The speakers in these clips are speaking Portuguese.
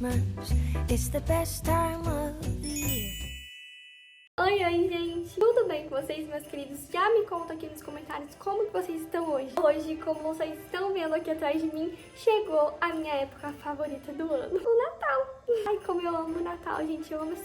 Christmas. It's the best time of the year. Oi, gente! Tudo bem com vocês, meus queridos? Já me conta aqui nos comentários como que vocês estão hoje. Hoje, como vocês estão vendo aqui atrás de mim, chegou a minha época favorita do ano, o Natal. Ai, como eu amo o Natal, gente. Eu amo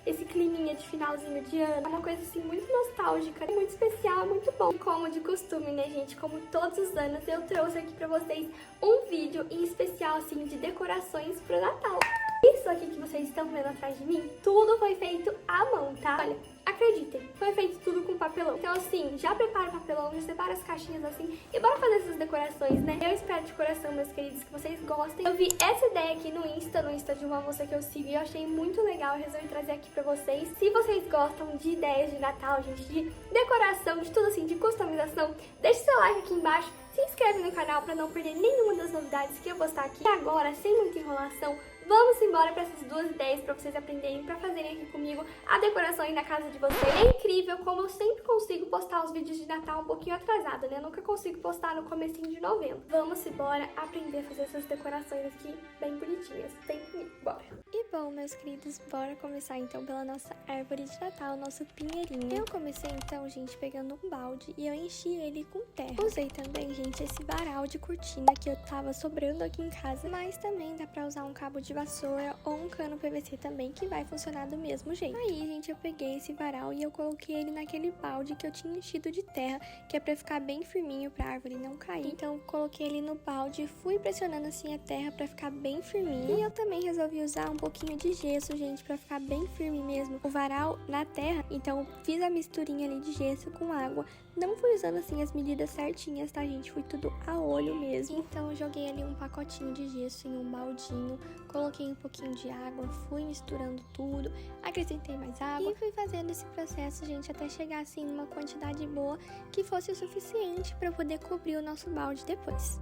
esse climinha de finalzinho de ano. É uma coisa, assim, muito nostálgica, muito especial, muito bom. E como de costume, né, gente? Como todos os anos, eu trouxe aqui pra vocês um vídeo em especial, assim, de decorações pro Natal. Isso aqui que vocês estão vendo atrás de mim, tudo foi feito à mão, tá? Olha, acreditem, foi feito tudo com papelão. Então, assim, já prepara o papelão, já separa as caixinhas assim e bora fazer essas decorações, né? Eu espero de coração, meus queridos, que vocês gostem. Eu vi essa ideia aqui no Insta de uma moça que eu sigo e eu achei muito legal, eu resolvi trazer aqui pra vocês. Se vocês gostam de ideias de Natal, gente, de decoração, de tudo assim, de customização, deixe seu like aqui embaixo, se inscreve no canal pra não perder nenhuma das novidades que eu vou postar aqui. E agora, sem muita enrolação, vamos embora para essas duas ideias para vocês aprenderem, para fazerem aqui comigo a decoração aí na casa de vocês. É incrível como eu sempre consigo postar os vídeos de Natal um pouquinho atrasado, né? Eu nunca consigo postar no comecinho de novembro. Vamos embora aprender a fazer essas decorações aqui bem bonitinhas. Vem comigo, bora! E bom, meus queridos, bora começar então pela nossa árvore de Natal, nosso pinheirinho. Eu comecei então, gente, pegando um balde e eu enchi ele com terra. Usei também, gente, esse varal de cortina que eu tava sobrando aqui em casa, mas também dá pra usar um cabo de vassoura ou um cano PVC também, que vai funcionar do mesmo jeito. Aí, gente, eu peguei esse varal e eu coloquei ele naquele balde que eu tinha enchido de terra, que é pra ficar bem firminho pra árvore não cair. Então, eu coloquei ele no balde e fui pressionando assim a terra pra ficar bem firminho. E eu também resolvi usar um pouquinho de gesso, gente, pra ficar bem firme mesmo o varal na terra. Então, fiz a misturinha ali de gesso com água. Não fui usando assim as medidas certinhas, tá, gente? Fui tudo a olho mesmo. Então, eu joguei ali um pacotinho de gesso em um baldinho, coloquei um pouquinho de água, fui misturando tudo, acrescentei mais água e fui fazendo esse processo, gente, até chegar assim numa quantidade boa que fosse o suficiente para poder cobrir o nosso balde depois.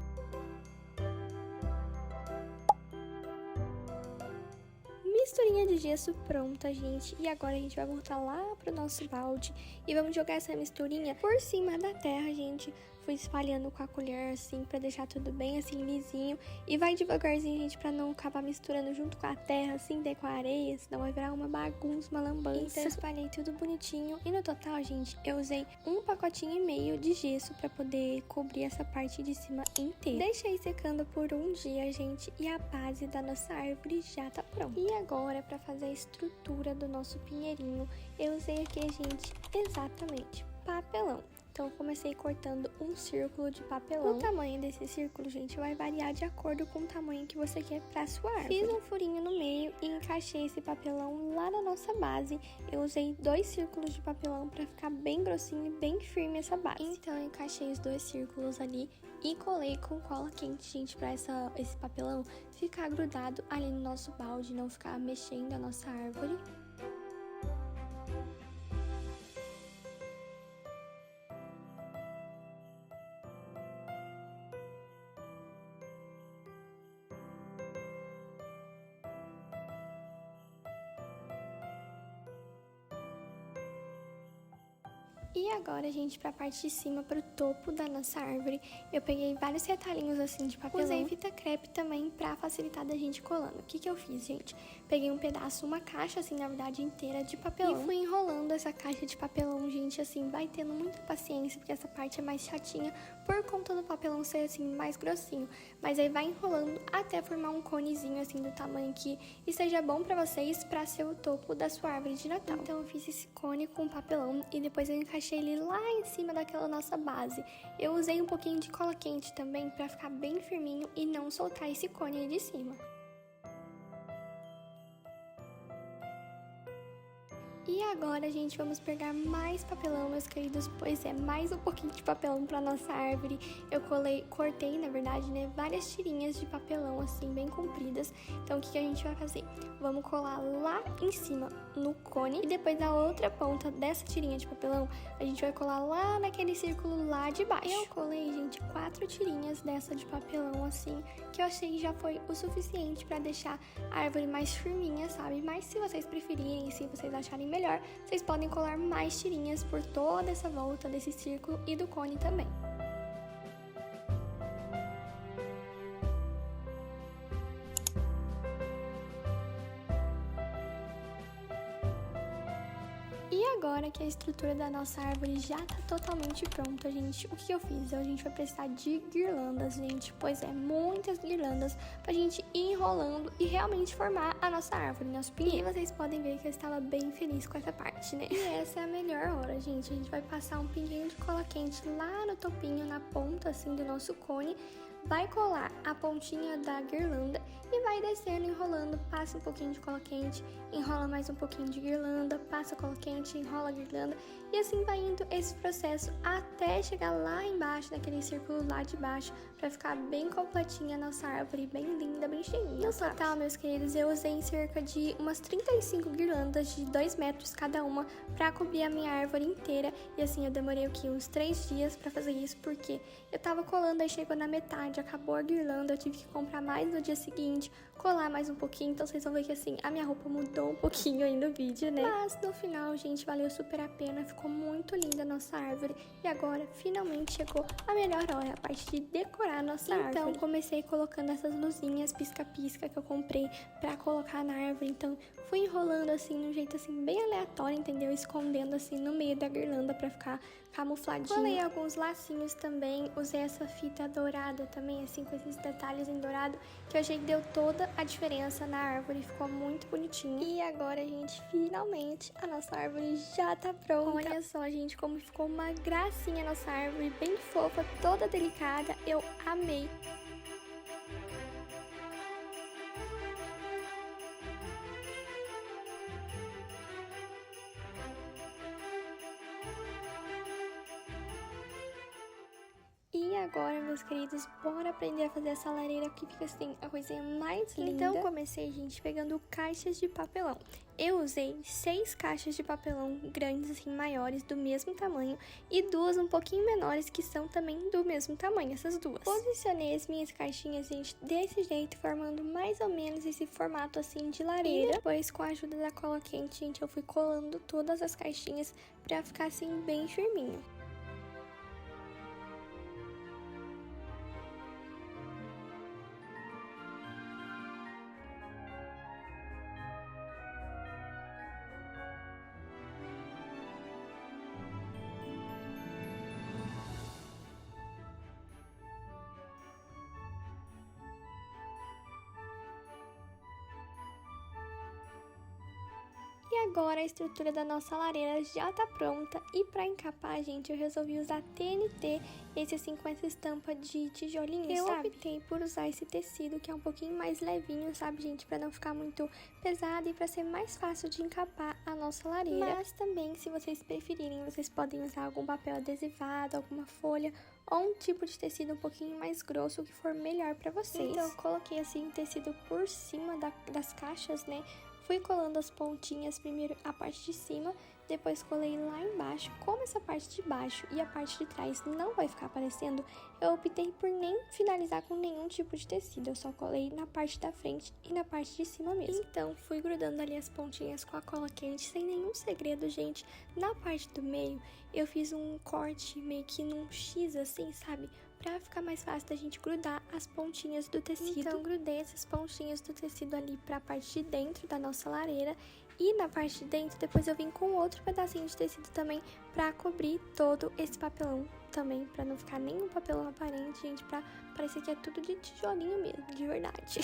Misturinha de gesso pronta, gente, e agora a gente vai voltar lá pro nosso balde e vamos jogar essa misturinha por cima da terra, gente. Fui espalhando com a colher assim pra deixar tudo bem assim lisinho e vai devagarzinho, gente, pra não acabar misturando junto com a terra assim, daí com a areia, senão vai virar uma bagunça, uma lambança. Então eu espalhei tudo bonitinho e no total, gente, eu usei um pacotinho e meio de gesso pra poder cobrir essa parte de cima inteira. Deixei secando por um dia, gente, e a base da nossa árvore já tá pronta. E agora, pra fazer a estrutura do nosso pinheirinho, eu usei aqui, gente, exatamente papelão. Então, eu comecei cortando um círculo de papelão. O tamanho desse círculo, gente, vai variar de acordo com o tamanho que você quer pra sua árvore. Fiz um furinho no meio e encaixei esse papelão lá na nossa base. Eu usei 2 círculos de papelão pra ficar bem grossinho e bem firme essa base. Então, eu encaixei os 2 círculos ali e colei com cola quente, gente, pra esse papelão ficar grudado ali no nosso balde, não ficar mexendo a nossa árvore. E agora, gente, pra parte de cima, pro topo da nossa árvore, eu peguei vários retalhinhos assim de papelão. Usei fita crepe também pra facilitar da gente colando. O que que eu fiz, gente? Peguei um pedaço, uma caixa assim, na verdade, inteira de papelão. E fui enrolando essa caixa de papelão, gente, assim, vai tendo muita paciência, porque essa parte é mais chatinha por conta do papelão ser assim, mais grossinho. Mas aí vai enrolando até formar um conezinho assim, do tamanho que esteja bom pra vocês, pra ser o topo da sua árvore de Natal. Então eu fiz esse cone com papelão e depois eu encaixei ele lá em cima daquela nossa base. Eu usei um pouquinho de cola quente também pra ficar bem firminho e não soltar esse cone aí de cima. E agora, gente, vamos pegar mais papelão, meus queridos, pois é, mais um pouquinho de papelão pra nossa árvore. Eu cortei, na verdade, né, várias tirinhas de papelão, assim, bem compridas. Então, o que a gente vai fazer? Vamos colar lá em cima, no cone, e depois da outra ponta dessa tirinha de papelão, a gente vai colar lá naquele círculo lá de baixo. Eu colei, gente, 4 tirinhas dessa de papelão, assim, que eu achei que já foi o suficiente pra deixar a árvore mais firminha, sabe? Mas se vocês preferirem, se vocês acharem melhor, vocês podem colar mais tirinhas por toda essa volta desse círculo e do cone também. agora que a estrutura da nossa árvore já tá totalmente pronta, gente, o que eu fiz? A gente vai precisar de guirlandas, gente, pois é, muitas guirlandas pra gente ir enrolando e realmente formar a nossa árvore, nosso pinheiro. E vocês podem ver que eu estava bem feliz com essa parte, né? E essa é a melhor hora, gente. A gente vai passar um pinguinho de cola quente lá no topinho, na ponta, assim, do nosso cone. Vai colar a pontinha da guirlanda e vai descendo, enrolando, passa um pouquinho de cola quente, enrola mais um pouquinho de guirlanda, passa cola quente, enrola a guirlanda e assim vai indo esse processo até chegar lá embaixo, naquele círculo lá de baixo, pra ficar bem completinha a nossa árvore, bem linda, bem cheinha. No total, meus queridos, eu usei cerca de umas 35 guirlandas de 2 metros cada uma pra cobrir a minha árvore inteira e assim eu demorei uns 3 dias pra fazer isso porque eu tava colando, aí chegou na metade, acabou a guirlanda, eu tive que comprar mais no dia seguinte, colar mais um pouquinho, então vocês vão ver que assim, a minha roupa mudou um pouquinho aí no vídeo, né? Mas no final, gente, valeu super a pena, ficou muito linda a nossa árvore e agora finalmente chegou a melhor hora, a parte de decorar a nossa árvore. Então comecei colocando essas luzinhas pisca-pisca que eu comprei pra colocar na árvore, então fui enrolando assim, de um jeito assim, bem aleatório, entendeu? Escondendo assim no meio da guirlanda pra ficar camufladinho. Colei alguns lacinhos também, usei essa fita dourada também, assim, com esses detalhes em dourado, que eu achei que deu toda a diferença na árvore, ficou muito bonitinho. E agora, gente, finalmente a nossa árvore já tá pronta. Olha só, gente, como ficou uma gracinha a nossa árvore, bem fofa, toda delicada, eu amei. E agora, meus queridos, bora aprender a fazer essa lareira que fica assim, a coisinha mais linda. Então, comecei, gente, pegando caixas de papelão. Eu usei 6 caixas de papelão grandes, assim, maiores, do mesmo tamanho, e 2 um pouquinho menores, que são também do mesmo tamanho, essas duas. Posicionei as minhas caixinhas, gente, desse jeito, formando mais ou menos esse formato, assim, de lareira. E depois, com a ajuda da cola quente, gente, eu fui colando todas as caixinhas pra ficar, assim, bem firminho. E agora a estrutura da nossa lareira já tá pronta e pra encapar, gente, eu resolvi usar TNT, esse assim com essa estampa de tijolinho, sabe? Eu optei por usar esse tecido que é um pouquinho mais levinho, sabe, gente, pra não ficar muito pesado e pra ser mais fácil de encapar a nossa lareira. Mas também, se vocês preferirem, vocês podem usar algum papel adesivado, alguma folha ou um tipo de tecido um pouquinho mais grosso, que for melhor pra vocês. Então, eu coloquei assim o tecido por cima das caixas, né? Fui colando as pontinhas, primeiro a parte de cima, depois colei lá embaixo. Como essa parte de baixo e a parte de trás não vai ficar aparecendo, eu optei por nem finalizar com nenhum tipo de tecido. Eu só colei na parte da frente e na parte de cima mesmo. Então, fui grudando ali as pontinhas com a cola quente, sem nenhum segredo, gente. Na parte do meio, eu fiz um corte meio que num X, assim, sabe? Pra ficar mais fácil da gente grudar as pontinhas do tecido. Então, grudei essas pontinhas do tecido ali pra parte de dentro da nossa lareira. E na parte de dentro, depois eu vim com outro pedacinho de tecido também pra cobrir todo esse papelão também, pra não ficar nenhum papelão aparente, gente, pra parecer que é tudo de tijolinho mesmo, de verdade.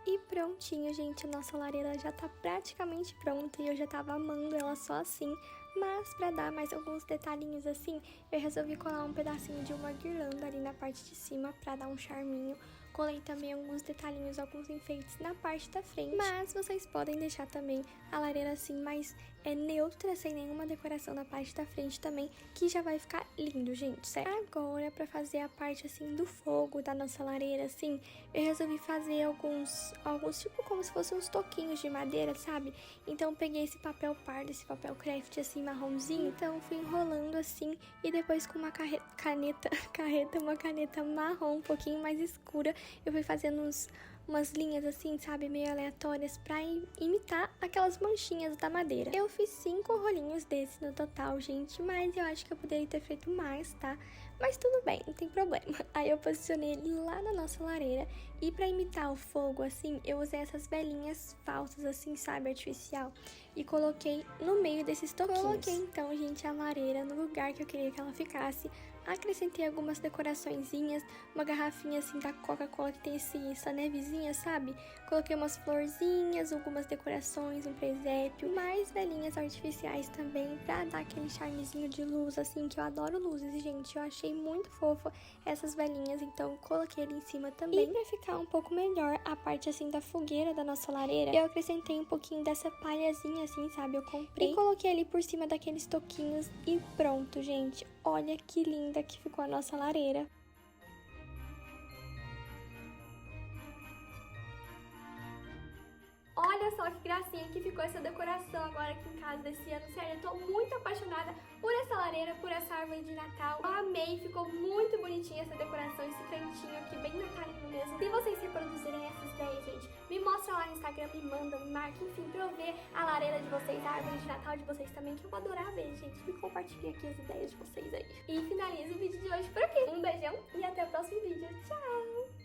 E prontinho, gente, a nossa lareira já tá praticamente pronta e eu já tava amando ela só assim. Mas pra dar mais alguns detalhinhos assim, eu resolvi colar um pedacinho de uma guirlanda ali na parte de cima pra dar um charminho. Colei também alguns detalhinhos, alguns enfeites na parte da frente. Mas vocês podem deixar também a lareira assim mais neutra, sem nenhuma decoração na parte da frente também, que já vai ficar lindo, gente, certo? Agora, pra fazer a parte assim do fogo da nossa lareira, assim, eu resolvi fazer alguns tipo como se fossem uns toquinhos de madeira, sabe? Então, peguei esse papel pardo, esse papel craft assim, marronzinho. Então, fui enrolando assim e depois com uma uma caneta marrom um pouquinho mais escura, eu fui fazendo umas linhas assim, sabe, meio aleatórias pra imitar aquelas manchinhas da madeira. Eu fiz 5 rolinhos desses no total, gente, mas eu acho que eu poderia ter feito mais, tá? Mas tudo bem, não tem problema. Aí eu posicionei ele lá na nossa lareira e pra imitar o fogo, assim, eu usei essas velinhas falsas, assim, sabe, artificial, e coloquei no meio desses toquinhos. Coloquei então, gente, a lareira no lugar que eu queria que ela ficasse. Acrescentei algumas decoraçõezinhas, uma garrafinha assim da Coca-Cola que tem essa nevezinha, sabe? Coloquei umas florzinhas, algumas decorações, um presépio, mais velinhas artificiais também pra dar aquele charmezinho de luz, assim, que eu adoro luzes, gente. Eu achei muito fofa essas velinhas, então coloquei ali em cima também. E pra ficar um pouco melhor a parte assim da fogueira da nossa lareira, eu acrescentei um pouquinho dessa palhazinha assim, sabe? Eu comprei e coloquei ali por cima daqueles toquinhos e pronto, gente. Olha que linda que ficou a nossa lareira. Olha só que gracinha que ficou essa decoração agora aqui em casa desse ano. Sério, eu tô muito apaixonada por essa lareira, por essa árvore de Natal. Eu amei, ficou muito bonitinha essa decoração, esse cantinho aqui bem natalino mesmo. Se vocês reproduzirem essas ideias, gente, me mostra lá no Instagram, me manda, me marca, enfim, pra eu ver a lareira de vocês, a árvore de Natal de vocês também, que eu vou adorar ver, gente. Me compartilhe aqui as ideias de vocês aí. E finalizo o vídeo de hoje por aqui. Um beijão e até o próximo vídeo. Tchau!